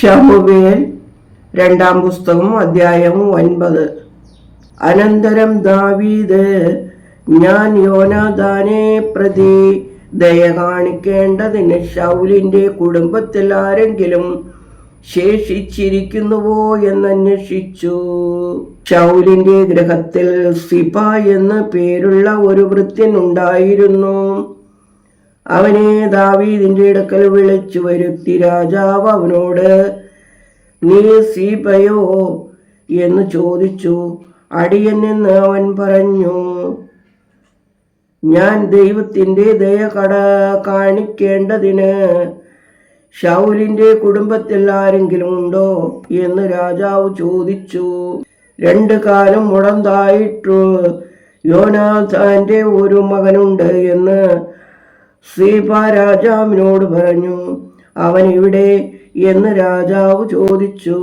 ശമൂവേൽ രണ്ടാം പുസ്തകം അധ്യായം 9. അനന്തരം ദാവീദ്, ഞാൻ യോനാഥാനെ പ്രതി ദയ കാണിക്കേണ്ടതിന് ശൗലിന്റെ കുടുംബത്തിൽ ആരെങ്കിലും ശേഷിച്ചിരിക്കുന്നുവോ എന്നന്വേഷിച്ചു. ശൗലിന്റെ ഗൃഹത്തിൽ സിബ എന്ന് പേരുള്ള ഒരു ഭൃത്യൻ ഉണ്ടായിരുന്നു. അവനെ ദാവീദിന്റെ അടുക്കൽ വിളിച്ചു വരുത്തി രാജാവ് അവനോട്, നീ സീബയോ എന്ന് ചോദിച്ചു. അടിയൻ എന്ന് അവൻ പറഞ്ഞു. ഞാൻ ദൈവത്തിന്റെ ദയ കാണിക്കേണ്ടതിന് ശൗലിന്റെ കുടുംബത്തിൽ ആരെങ്കിലും ഉണ്ടോ എന്ന് രാജാവ് ചോദിച്ചു. 2 കാലം മുടന്തായിട്ടു യോനാഥാന്റെ ഒരു മകനുണ്ട് എന്ന് സീബ രാജാവിനോട് പറഞ്ഞു. അവൻ എവിടെ എന്ന് രാജാവ് ചോദിച്ചു.